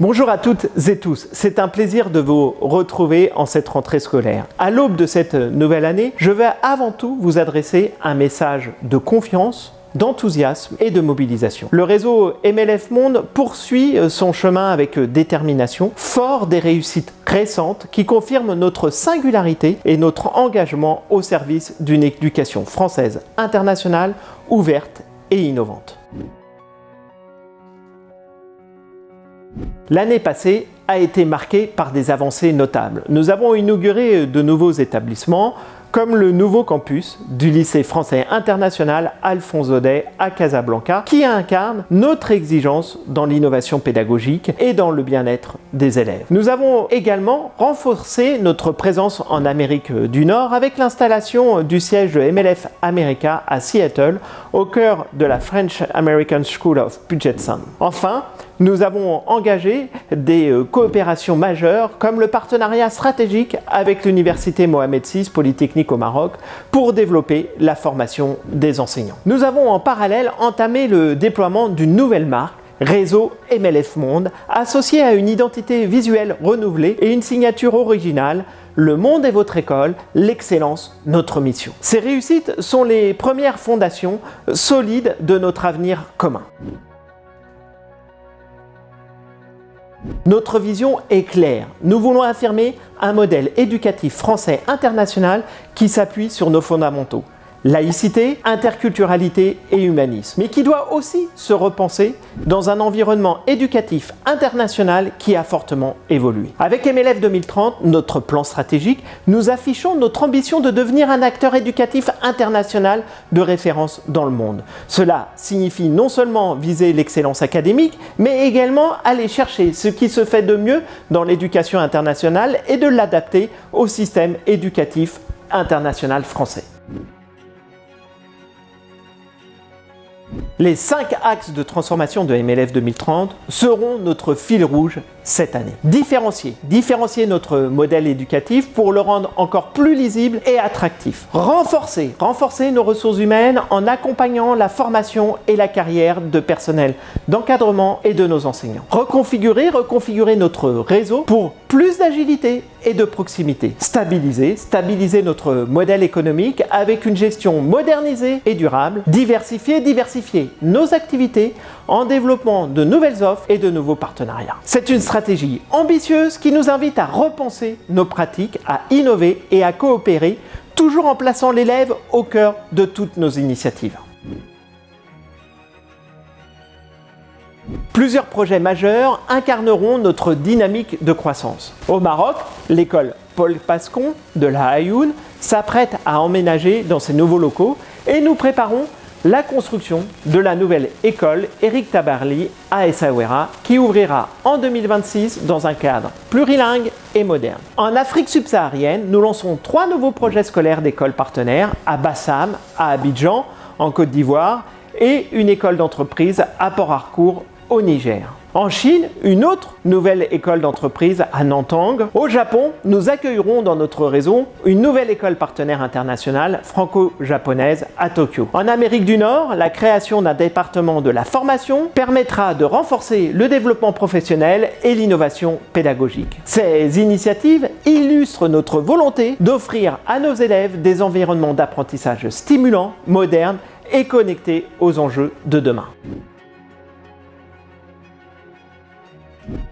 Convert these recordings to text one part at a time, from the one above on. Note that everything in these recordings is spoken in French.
Bonjour à toutes et tous, c'est un plaisir de vous retrouver en cette rentrée scolaire. À l'aube de cette nouvelle année, je vais avant tout vous adresser un message de confiance, d'enthousiasme et de mobilisation. Le réseau MLF Monde poursuit son chemin avec détermination, fort des réussites récentes qui confirment notre singularité et notre engagement au service d'une éducation française internationale, ouverte et innovante. L'année passée a été marquée par des avancées notables. Nous avons inauguré de nouveaux établissements, comme le nouveau campus du lycée français international Alphonse Daudet à Casablanca, qui incarne notre exigence dans l'innovation pédagogique et dans le bien-être des élèves. Nous avons également renforcé notre présence en Amérique du Nord avec l'installation du siège de MLF America à Seattle, au cœur de la French American School of Puget Sound. Enfin, nous avons engagé des coopérations majeures comme le partenariat stratégique avec l'Université Mohamed VI Polytechnique au Maroc pour développer la formation des enseignants. Nous avons en parallèle entamé le déploiement d'une nouvelle marque, Réseau MLF Monde, associée à une identité visuelle renouvelée et une signature originale. Le monde est votre école, l'excellence, notre mission. Ces réussites sont les premières fondations solides de notre avenir commun. Notre vision est claire. Nous voulons affirmer un modèle éducatif français international qui s'appuie sur nos fondamentaux. Laïcité, interculturalité et humanisme, mais qui doit aussi se repenser dans un environnement éducatif international qui a fortement évolué. Avec MLF 2030, notre plan stratégique, nous affichons notre ambition de devenir un acteur éducatif international de référence dans le monde. Cela signifie non seulement viser l'excellence académique, mais également aller chercher ce qui se fait de mieux dans l'éducation internationale et de l'adapter au système éducatif international français. Les 5 axes de transformation de MLF 2030 seront notre fil rouge cette année. Différencier notre modèle éducatif pour le rendre encore plus lisible et attractif. Renforcer nos ressources humaines en accompagnant la formation et la carrière de personnel d'encadrement et de nos enseignants. Reconfigurer notre réseau pour plus d'agilité et de proximité. Stabiliser notre modèle économique avec une gestion modernisée et durable. Diversifier nos activités en développant de nouvelles offres et de nouveaux partenariats. C'est une stratégie ambitieuse qui nous invite à repenser nos pratiques, à innover et à coopérer, toujours en plaçant l'élève au cœur de toutes nos initiatives. Plusieurs projets majeurs incarneront notre dynamique de croissance. Au Maroc, l'école Paul Pascon de la Aïoun s'apprête à emménager dans ses nouveaux locaux et nous préparons la construction de la nouvelle école Éric Tabarly à Essaouira qui ouvrira en 2026 dans un cadre plurilingue et moderne. En Afrique subsaharienne, nous lançons 3 nouveaux projets scolaires d'écoles partenaires à Bassam, à Abidjan, en Côte d'Ivoire et une école d'entreprise à Port Harcourt au Niger. En Chine, une autre nouvelle école d'entreprise à Nantong. Au Japon, nous accueillerons dans notre réseau une nouvelle école partenaire internationale franco-japonaise à Tokyo. En Amérique du Nord, la création d'un département de la formation permettra de renforcer le développement professionnel et l'innovation pédagogique. Ces initiatives illustrent notre volonté d'offrir à nos élèves des environnements d'apprentissage stimulants, modernes et connectés aux enjeux de demain.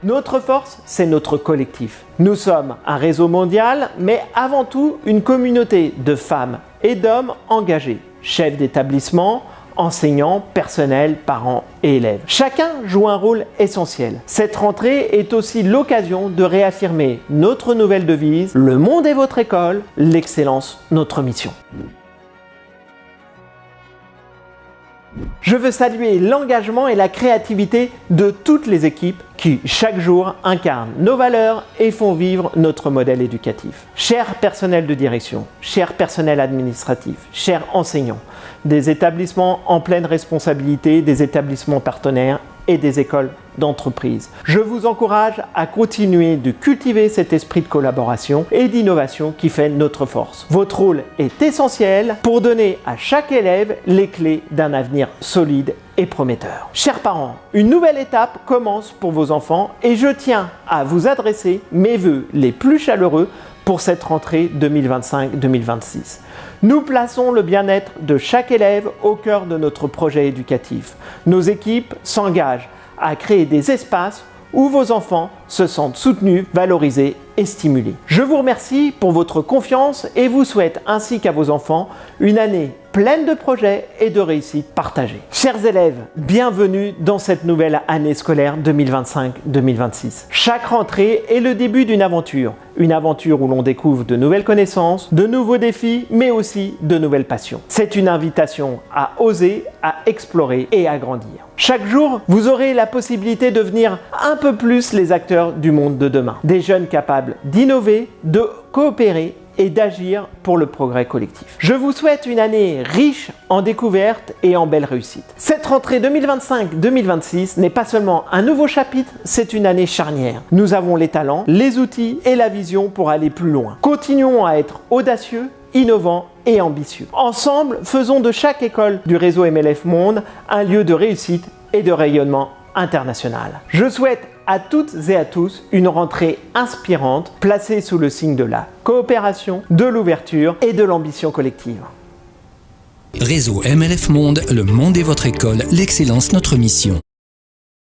Notre force, c'est notre collectif. Nous sommes un réseau mondial, mais avant tout une communauté de femmes et d'hommes engagés, chefs d'établissement, enseignants, personnels, parents et élèves. Chacun joue un rôle essentiel. Cette rentrée est aussi l'occasion de réaffirmer notre nouvelle devise « Le monde est votre école, l'excellence notre mission ». Je veux saluer l'engagement et la créativité de toutes les équipes qui, chaque jour, incarnent nos valeurs et font vivre notre modèle éducatif. Chers personnels de direction, chers personnels administratifs, chers enseignants, des établissements en pleine responsabilité, des établissements partenaires et des écoles d'entreprise. Je vous encourage à continuer de cultiver cet esprit de collaboration et d'innovation qui fait notre force. Votre rôle est essentiel pour donner à chaque élève les clés d'un avenir solide et prometteur. Chers parents, une nouvelle étape commence pour vos enfants et je tiens à vous adresser mes vœux les plus chaleureux pour cette rentrée 2025-2026. Nous plaçons le bien-être de chaque élève au cœur de notre projet éducatif. Nos équipes s'engagent à créer des espaces où vos enfants se sentent soutenus, valorisés et stimulés. Je vous remercie pour votre confiance et vous souhaite ainsi qu'à vos enfants une année pleine de projets et de réussites partagées. Chers élèves, bienvenue dans cette nouvelle année scolaire 2025-2026. Chaque rentrée est le début d'une aventure où l'on découvre de nouvelles connaissances, de nouveaux défis, mais aussi de nouvelles passions. C'est une invitation à oser, à explorer et à grandir. Chaque jour, vous aurez la possibilité de devenir un peu plus les acteurs du monde de demain. Des jeunes capables d'innover, de coopérer et d'agir pour le progrès collectif. Je vous souhaite une année riche en découvertes et en belles réussites. Cette rentrée 2025-2026 n'est pas seulement un nouveau chapitre, c'est une année charnière. Nous avons les talents, les outils et la vision pour aller plus loin. Continuons à être audacieux, innovants et ambitieux. Ensemble, faisons de chaque école du réseau MLF Monde un lieu de réussite et de rayonnement international. Je souhaite à toutes et à tous une rentrée inspirante, placée sous le signe de la coopération, de l'ouverture et de l'ambition collective. Réseau MLF Monde, le monde est votre école, l'excellence notre mission.